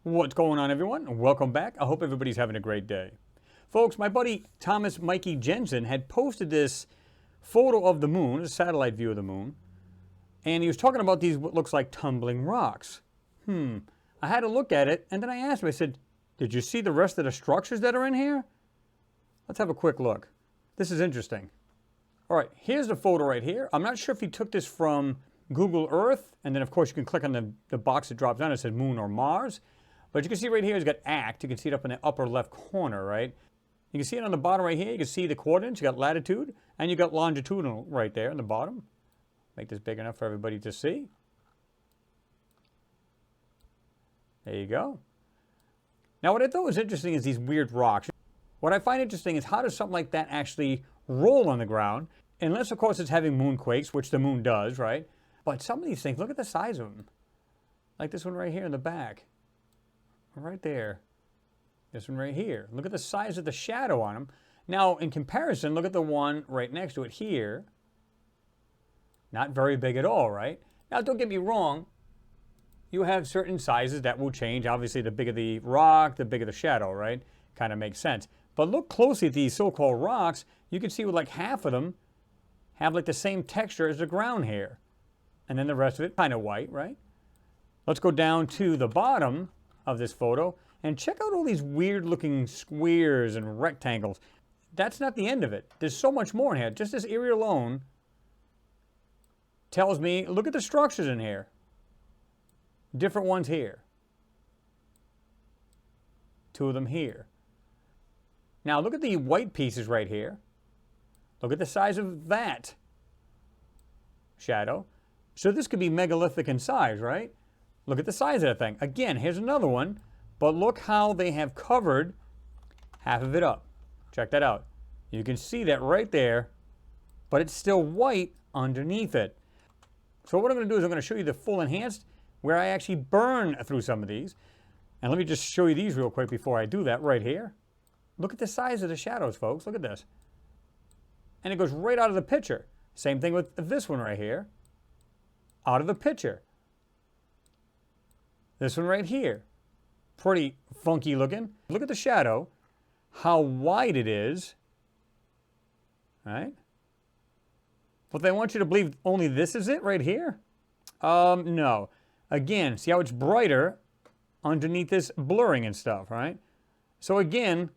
What's going on, everyone? Welcome back. I hope everybody's having a great day. Folks, my buddy Thomas Mikey Jensen had posted this photo of the moon, a satellite view of the moon, and he was talking about these what looks like tumbling rocks. I had to look at it, and then I asked him, I said, did you see the rest of the structures that are in here? Let's have a quick look. This is interesting. All right, here's the photo right here. I'm not sure if he took this from Google Earth, and then of course you can click on the box that drops down. It says Moon or Mars. But you can see right here, it's got ACT. You can see it up in the upper left corner, right? You can see it on the bottom right here. You can see the coordinates. You got latitude, and you got longitudinal right there on the bottom. Make this big enough for everybody to see. There you go. Now, what I thought was interesting is these weird rocks. What I find interesting is how does something like that actually roll on the ground? Unless, of course, it's having moonquakes, which the moon does, right? But some of these things, look at the size of them. Like this one right here in the back. Right there. This one right here. Look at the size of the shadow on them. Now, in comparison, look at the one right next to it here. Not very big at all, right? Now, don't get me wrong. You have certain sizes that will change. Obviously, the bigger the rock, the bigger the shadow, right? Kind of makes sense. But look closely at these so-called rocks. You can see with like half of them have like the same texture as the ground here. And then the rest of it kind of white, right? Let's go down to the bottom of this photo and check out all these weird looking squares and rectangles. That's not the end of it. There's so much more in here. Just this area alone tells me, look at the structures in here. Different ones here. Two of them here. Now look at the white pieces right here. Look at the size of that shadow. So this could be megalithic in size, right? Look at the size of that thing. Again, here's another one, but look how they have covered half of it up. Check that out. You can see that right there, but it's still white underneath it. So what I'm going to do is I'm going to show you the full enhanced where I actually burn through some of these. And let me just show you these real quick before I do that right here. Look at the size of the shadows, folks. Look at this. And it goes right out of the picture. Same thing with this one right here. Out of the picture. This one right here, pretty funky looking. Look at the shadow, how wide it is, right? But they want you to believe only this is it right here? No. Again, see how it's brighter underneath this blurring and stuff, right? So again,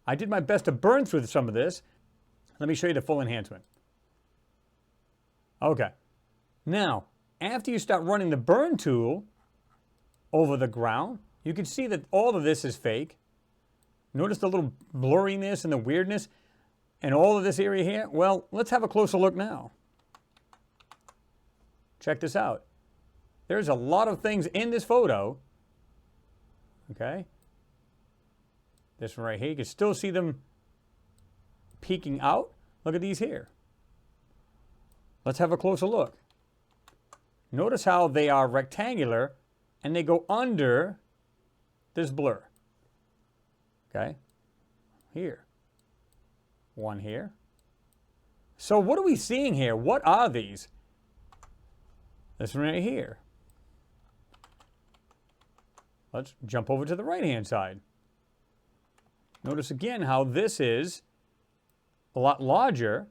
I did my best to burn through some of this. Let me show you the full enhancement. Okay. Now, after you start running the burn tool over the ground, you can see that all of this is fake. Notice the little blurriness and the weirdness and all of this area here? Well, let's have a closer look now. Check this out. There's a lot of things in this photo. Okay? This one right here, you can still see them peeking out. Look at these here. Let's have a closer look. Notice how they are rectangular and they go under this blur. Okay? Here. One here. So what are we seeing here? What are these? This one right here. Let's jump over to the right-hand side. Notice again how this is a lot larger.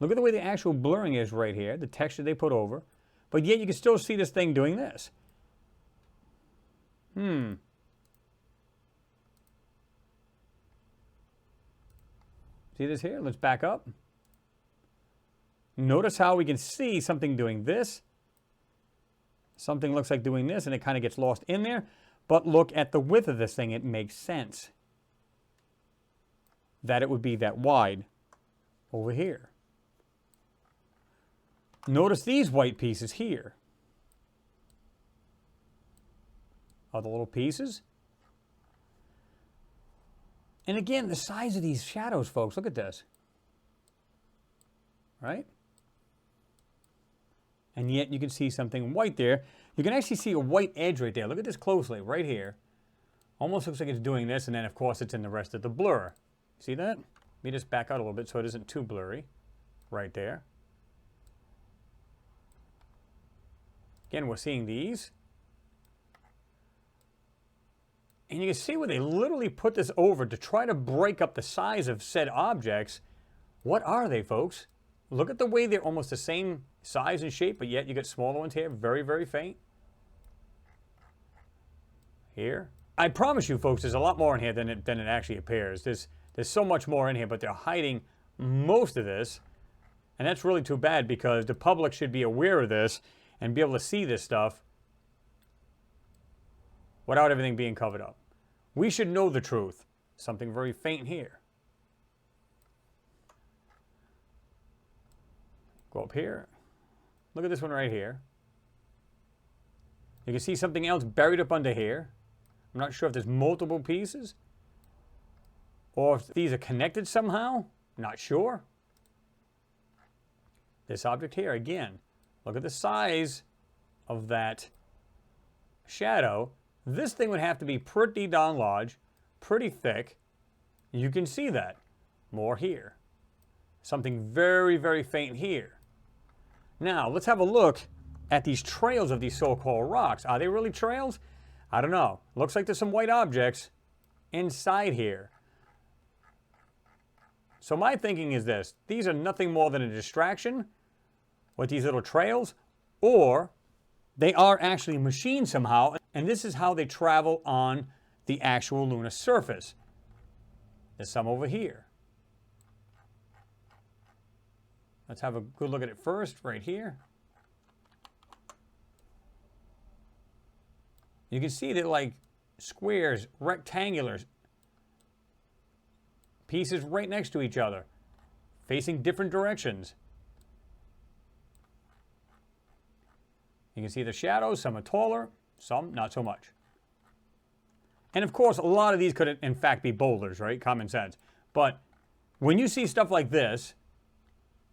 Look at the way the actual blurring is right here, the texture they put over. But yet you can still see this thing doing this. See this here? Let's back up. Notice how we can see something doing this. Something looks like doing this, and it kind of gets lost in there. But look at the width of this thing. It makes sense that it would be that wide over here. Notice these white pieces here. Other little pieces. And again, the size of these shadows, folks, look at this. Right? And yet you can see something white there. You can actually see a white edge right there. Look at this closely, right here. Almost looks like it's doing this, and then of course it's in the rest of the blur. See that? Let me just back out a little bit so it isn't too blurry. Right there. Again, we're seeing these. And you can see where they literally put this over to try to break up the size of said objects. What are they, folks? Look at the way they're almost the same size and shape, but yet you get smaller ones here, very, very faint. Here. I promise you, folks, there's a lot more in here than it actually appears. There's so much more in here, but they're hiding most of this. And that's really too bad because the public should be aware of this and be able to see this stuff without everything being covered up. We should know the truth. Something very faint here. Go up here. Look at this one right here. You can see something else buried up under here. I'm not sure if there's multiple pieces or if these are connected somehow. Not sure. This object here, again, look at the size of that shadow. This thing would have to be pretty darn large, pretty thick. You can see that. More here. Something very, very faint here. Now, let's have a look at these trails of these so-called rocks. Are they really trails? I don't know. Looks like there's some white objects inside here. So my thinking is this. These are nothing more than a distraction with these little trails, or they are actually machined somehow, and this is how they travel on the actual lunar surface. There's some over here. Let's have a good look at it first, right here. You can see they're like squares, rectangulars, pieces right next to each other, facing different directions. You can see the shadows. Some are taller, some not so much. And of course, a lot of these could in fact be boulders, right? Common sense. But when you see stuff like this,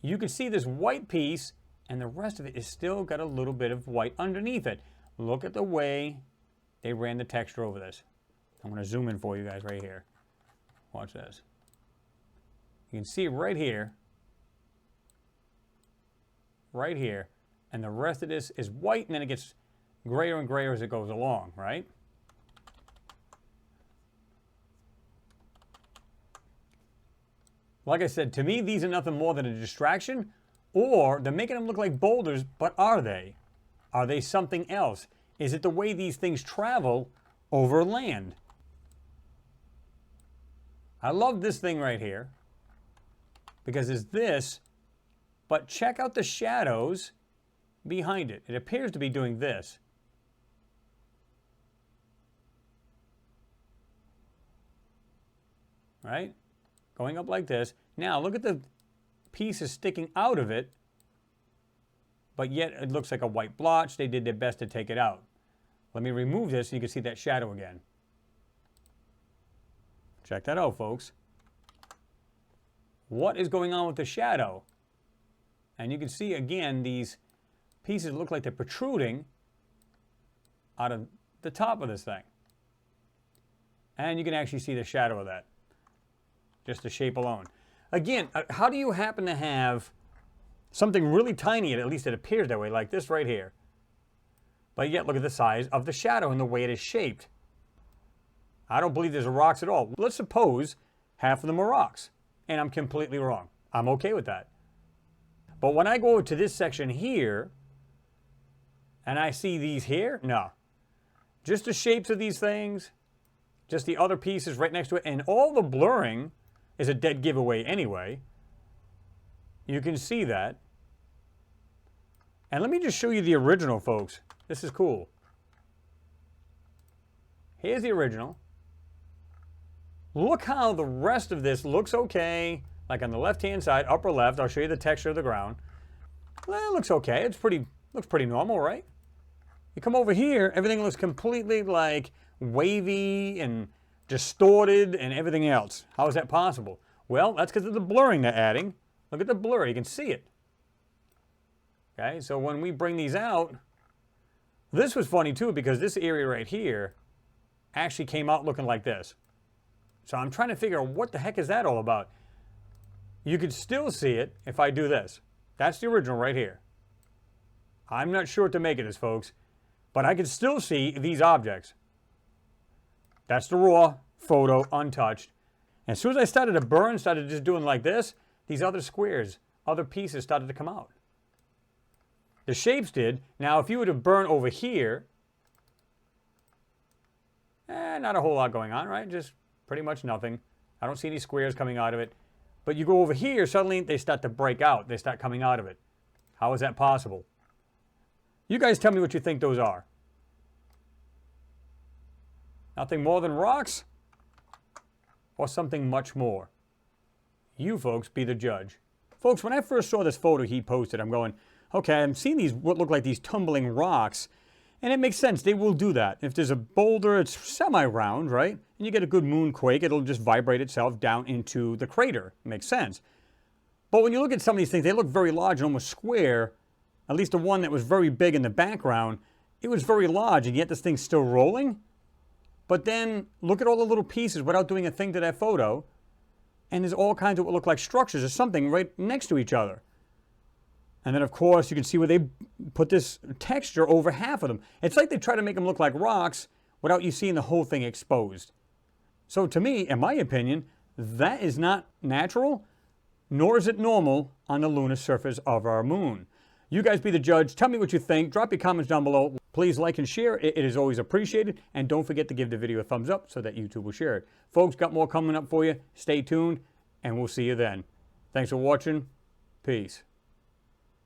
you can see this white piece, and the rest of it is still got a little bit of white underneath it. Look at the way they ran the texture over this. I'm going to zoom in for you guys right here. Watch this. You can see right here, and the rest of this is white, and then it gets grayer and grayer as it goes along, right? Like I said, to me, these are nothing more than a distraction, or they're making them look like boulders, but are they? Are they something else? Is it the way these things travel over land? I love this thing right here, because it's this, but check out the shadows behind it. It appears to be doing this. Right? Going up like this. Now, look at the pieces sticking out of it, but yet it looks like a white blotch. They did their best to take it out. Let me remove this so you can see that shadow again. Check that out, folks. What is going on with the shadow? And you can see, again, these pieces look like they're protruding out of the top of this thing. And you can actually see the shadow of that. Just the shape alone. Again, how do you happen to have something really tiny, at least it appears that way, like this right here, but yet look at the size of the shadow and the way it is shaped? I don't believe there's rocks at all. Let's suppose half of them are rocks, and I'm completely wrong. I'm okay with that. But when I go to this section here, and I see these here, no. Just the shapes of these things, just the other pieces right next to it, and all the blurring is a dead giveaway anyway. You can see that. And let me just show you the original, folks. This is cool. Here's the original. Look how the rest of this looks okay. Like on the left-hand side, upper left, I'll show you the texture of the ground. Well, it looks okay. It's looks pretty normal, right? You come over here, everything looks completely like wavy and distorted and everything else. How is that possible? Well, that's because of the blurring they're adding. Look at the blur. You can see it. Okay, so when we bring these out, this was funny too because this area right here actually came out looking like this. So I'm trying to figure out what the heck is that all about. You could still see it if I do this. That's the original right here. I'm not sure what to make of this, folks, but I can still see these objects. That's the raw photo, untouched. And as soon as I started to burn, started just doing like this, these other squares, other pieces started to come out. The shapes did. Now, if you were to burn over here, not a whole lot going on, right? Just pretty much nothing. I don't see any squares coming out of it. But you go over here, suddenly they start to break out. They start coming out of it. How is that possible? You guys tell me what you think those are. Nothing more than rocks? Or something much more? You folks be the judge. Folks, when I first saw this photo he posted, I'm going, okay, I'm seeing these, what look like these tumbling rocks. And it makes sense. They will do that. If there's a boulder, it's semi-round, right? And you get a good moonquake, it'll just vibrate itself down into the crater. It makes sense. But when you look at some of these things, they look very large and almost square. At least the one that was very big in the background, it was very large, and yet this thing's still rolling. But then look at all the little pieces without doing a thing to that photo. And there's all kinds of what look like structures or something right next to each other. And then, of course, you can see where they put this texture over half of them. It's like they try to make them look like rocks without you seeing the whole thing exposed. So to me, in my opinion, that is not natural, nor is it normal on the lunar surface of our moon. You guys be the judge. Tell me what you think. Drop your comments down below. Please like and share. It is always appreciated. And don't forget to give the video a thumbs up so that YouTube will share it. Folks, got more coming up for you. Stay tuned, and we'll see you then. Thanks for watching. Peace.